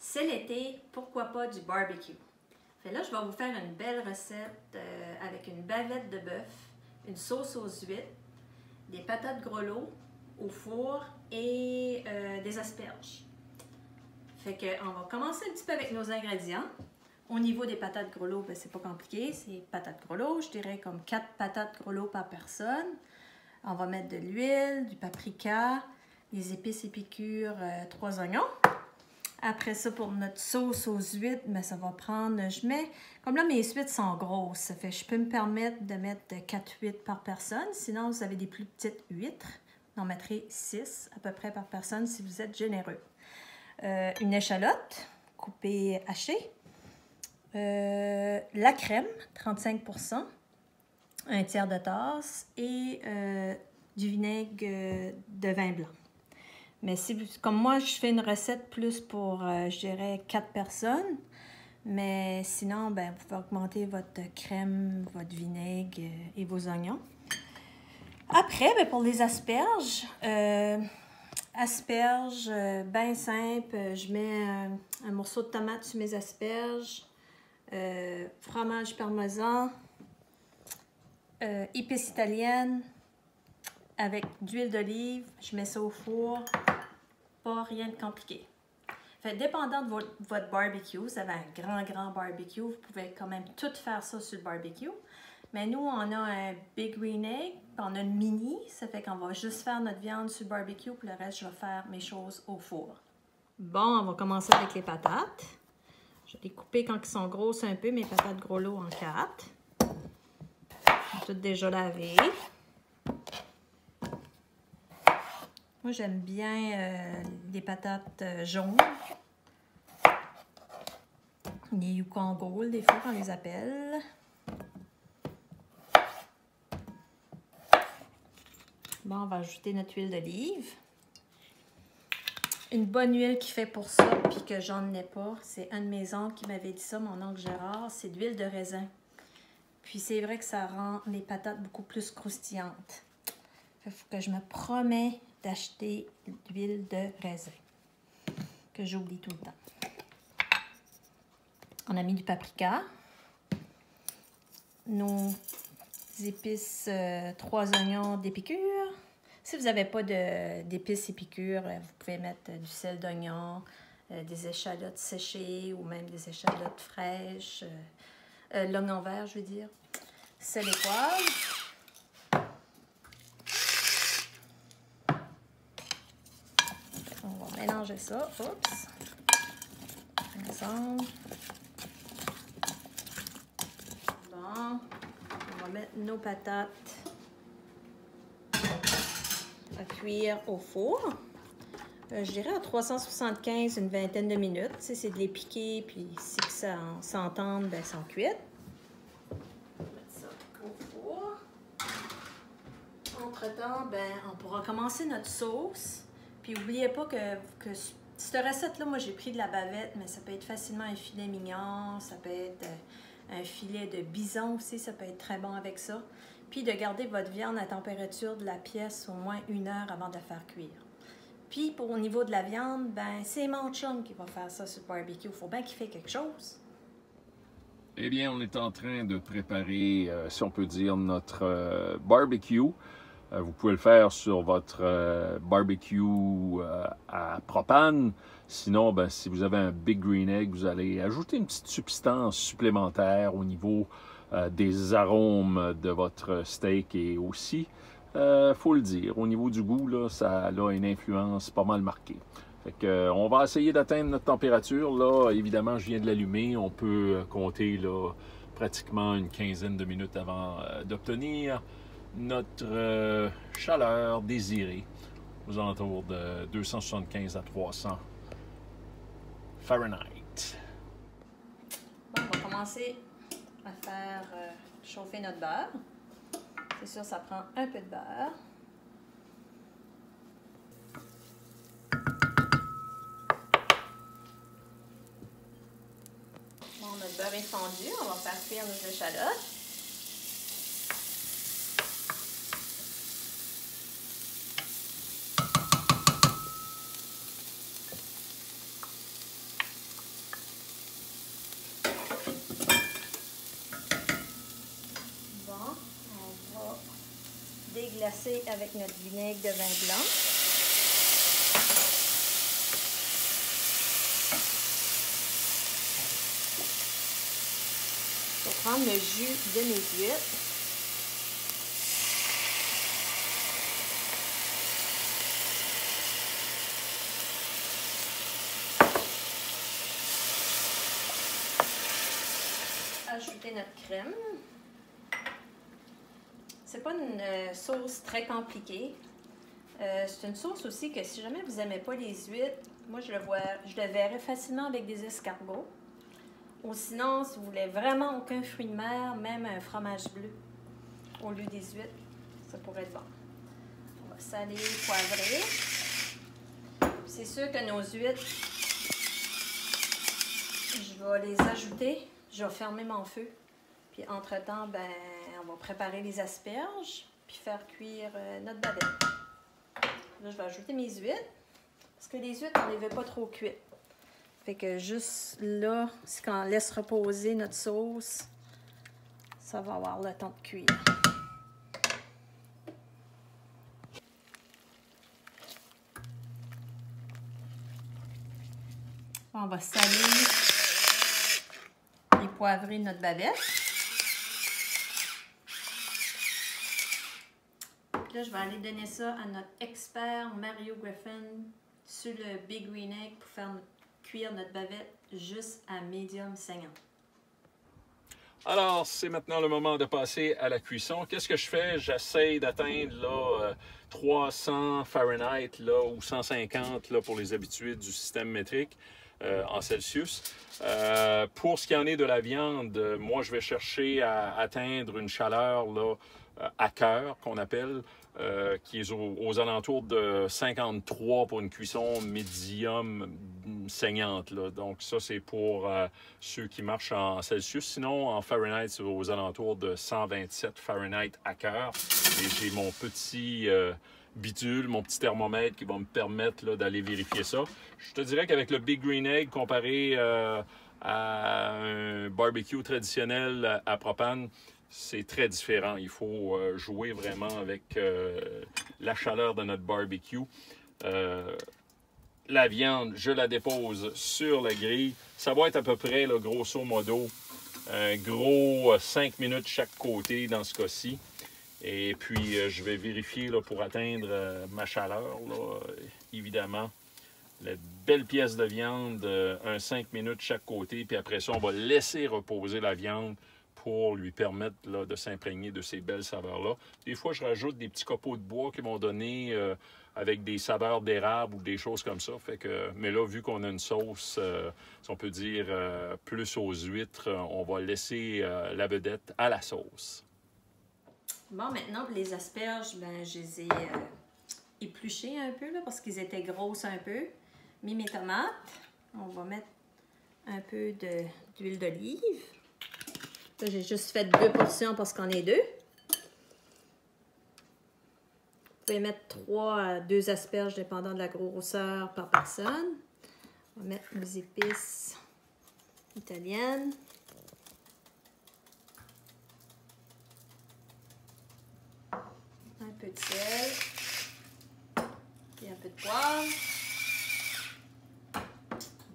C'est l'été, pourquoi pas du barbecue? Fait là, je vais vous faire une belle recette avec une bavette de bœuf, une sauce aux huîtres, des patates grelots au four et des asperges. Fait que on va commencer un petit peu avec nos ingrédients. Au niveau des patates grelots, ben, c'est pas compliqué, c'est patates grelots, je dirais comme 4 patates grelots par personne. On va mettre de l'huile, du paprika, des épices et piqûres, 3 oignons. Après ça, pour notre sauce aux huîtres, ben, ça va prendre, je mets, comme là mes huîtres sont grosses, ça fait je peux me permettre de mettre 4 huîtres par personne. Sinon, vous avez des plus petites huîtres, j'en mettrai 6 à peu près par personne si vous êtes généreux. Une échalote coupée hachée, la crème, 35%, un tiers de tasse et du vinaigre de vin blanc. Mais si, comme moi, je fais une recette plus pour, je dirais, 4 personnes. Mais sinon, ben, vous pouvez augmenter votre crème, votre vinaigre et vos oignons. Après, ben, pour les asperges, bien simple. Je mets un morceau de tomate sur mes asperges, fromage parmesan, épices italiennes, avec d'huile d'olive. Je mets ça au four. Pas rien de compliqué. Fait, dépendant de votre barbecue, vous avez un grand barbecue, vous pouvez quand même tout faire ça sur le barbecue. Mais nous, on a un Big Green Egg, on a une mini, ça fait qu'on va juste faire notre viande sur le barbecue, puis le reste, je vais faire mes choses au four. Bon, on va commencer avec les patates. Je vais les couper quand ils sont grosses un peu, mes patates gros lots en 4. Toutes déjà lavées. Moi, j'aime bien les patates jaunes. Les Yukon Gold, des fois, on les appelle. Bon, on va ajouter notre huile d'olive. Une bonne huile qui fait pour ça, puis que j'en ai pas. C'est un de mes oncles qui m'avait dit ça, mon oncle Gérard. C'est de l'huile de raisin. Puis c'est vrai que ça rend les patates beaucoup plus croustillantes. Il faut que je me promets d'acheter de l'huile de raisin, que j'oublie tout le temps. On a mis du paprika, nos épices, 3 oignons, des piqûres. Si vous n'avez pas d'épices et piqûres, vous pouvez mettre du sel d'oignon, des échalotes séchées ou même des échalotes fraîches, l'oignon vert, je veux dire, sel et poivre. On va mélanger ça, oups, ensemble. Bon, on va mettre nos patates à cuire au four. Je dirais à 375, une vingtaine de minutes. Tu sais, c'est de les piquer, puis si que ça s'entende, ben, elles sont cuites. On va mettre ça au four. Entre-temps, ben, on pourra commencer notre sauce. Puis n'oubliez pas que cette recette-là, moi j'ai pris de la bavette, mais ça peut être facilement un filet mignon, ça peut être un filet de bison aussi, ça peut être très bon avec ça. Puis de garder votre viande à température de la pièce au moins 1 heure avant de la faire cuire. Puis au niveau de la viande, ben c'est mon chum qui va faire ça sur le barbecue. Il faut bien qu'il fait quelque chose. Eh bien, on est en train de préparer, si on peut dire, notre barbecue. Vous pouvez le faire sur votre barbecue à propane. Sinon, ben, si vous avez un Big Green Egg, vous allez ajouter une petite substance supplémentaire au niveau des arômes de votre steak. Et aussi, faut le dire, au niveau du goût, là, ça a une influence pas mal marquée. Fait que, on va essayer d'atteindre notre température. Là, évidemment, je viens de l'allumer. On peut compter là, pratiquement une quinzaine de minutes avant d'obtenir notre chaleur désirée aux alentours de 275 à 300 Fahrenheit. Bon, on va commencer à faire chauffer notre beurre. C'est sûr, ça prend un peu de beurre. Bon, notre beurre est fondu. On va faire cuire nos échalotes. déglacer avec notre vinaigre de vin blanc. Je vais prendre le jus de mes huîtres. Ajouter notre crème. C'est pas une sauce très compliquée. C'est une sauce aussi que si jamais vous n'aimez pas les huîtres, moi je le verrais facilement avec des escargots. Ou sinon, si vous voulez vraiment aucun fruit de mer, même un fromage bleu au lieu des huîtres, ça pourrait être bon. On va saler, poivrer. C'est sûr que nos huîtres, je vais les ajouter. Je vais fermer mon feu. Puis entre-temps, ben, on va préparer les asperges. Puis faire cuire notre bavette. Là, je vais ajouter mes huîtres. Parce que les huîtres, on ne les veut pas trop cuites. Fait que juste là, c'est quand on laisse reposer notre sauce, ça va avoir le temps de cuire. On va saler et poivrer notre bavette. Puis là, je vais aller donner ça à notre expert Mario Griffin sur le Big Green Egg pour faire cuire notre bavette juste à médium saignant. Alors, c'est maintenant le moment de passer à la cuisson. Qu'est-ce que je fais? J'essaie d'atteindre là, 300 Fahrenheit là, ou 150 là, pour les habitués du système métrique en Celsius. Pour ce qui en est de la viande, moi, je vais chercher à atteindre une chaleur là, à cœur, qu'on appelle, qui est aux alentours de 53 pour une cuisson médium saignante. Là. Donc ça, c'est pour ceux qui marchent en Celsius. Sinon, en Fahrenheit, c'est aux alentours de 127 Fahrenheit à cœur. Et j'ai mon petit bidule, mon petit thermomètre qui va me permettre d'aller vérifier ça. Je te dirais qu'avec le Big Green Egg, comparé à un barbecue traditionnel à propane, c'est très différent. Il faut jouer vraiment avec la chaleur de notre barbecue. La viande, je la dépose sur la grille. Ça va être à peu près, là, grosso modo, un gros 5 minutes chaque côté dans ce cas-ci. Et puis, je vais vérifier là, pour atteindre ma chaleur, là, évidemment. La belle pièce de viande, un 5 minutes chaque côté. Puis après ça, on va laisser reposer la viande pour lui permettre là, de s'imprégner de ces belles saveurs-là. Des fois, je rajoute des petits copeaux de bois qui vont donner avec des saveurs d'érable ou des choses comme ça. Fait que, mais là, vu qu'on a une sauce, si on peut dire, plus aux huîtres, on va laisser la vedette à la sauce. Bon, maintenant, pour les asperges, ben, je les ai épluchées un peu là, parce qu'ils étaient grosses un peu. Mis mes tomates. On va mettre un peu d'huile d'olive. J'ai juste fait 2 portions parce qu'on est 2. Vous pouvez mettre 3 à 2 asperges dépendant de la grosseur par personne. On va mettre nos épices italiennes. Un peu de sel. Et un peu de poivre.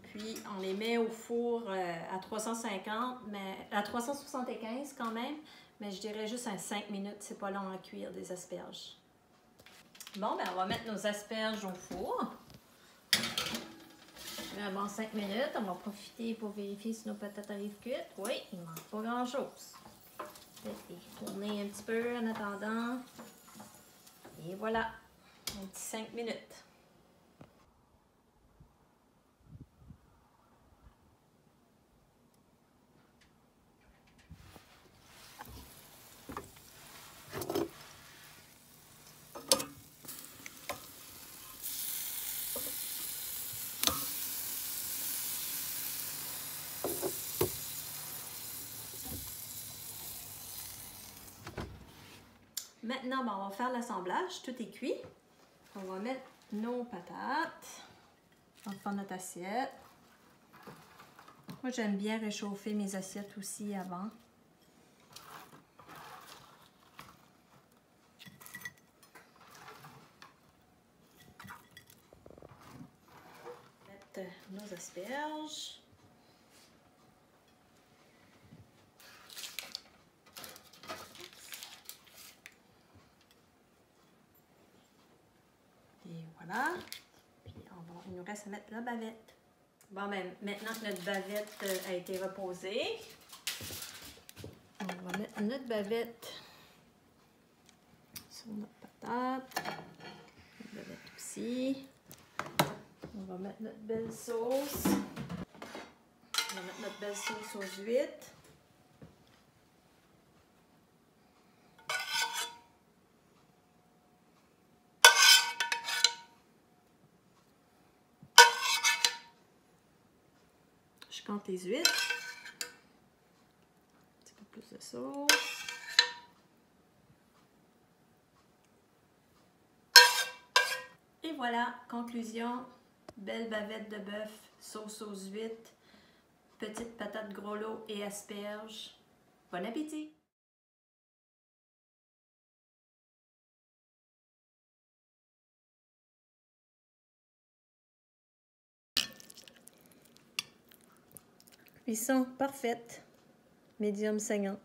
Puis, on les met au four à 350, mais à 375 quand même. Mais je dirais juste à 5 minutes. C'est pas long à cuire des asperges. Bon, ben on va mettre nos asperges au four. Avant 5 minutes, on va profiter pour vérifier si nos patates arrivent cuites. Oui, il ne manque pas grand-chose. Les tourner un petit peu en attendant. Et voilà, un petit 5 minutes. Maintenant, ben, on va faire l'assemblage. Tout est cuit. On va mettre nos patates. On va faire notre assiette. Moi, j'aime bien réchauffer mes assiettes aussi avant. nos asperges. Et voilà. Puis il nous reste à mettre la bavette. Bon, ben, maintenant que notre bavette a été reposée, on va mettre notre bavette sur notre patate. Notre bavette aussi. On va mettre notre belle sauce. On va mettre notre belle sauce aux huîtres. Je compte les huîtres. Un petit peu plus de sauce. Et voilà, conclusion. Belle bavette de bœuf, sauce aux huîtres, petites patates gros lot et asperges. Bon appétit! Cuisson parfaite, médium saignant.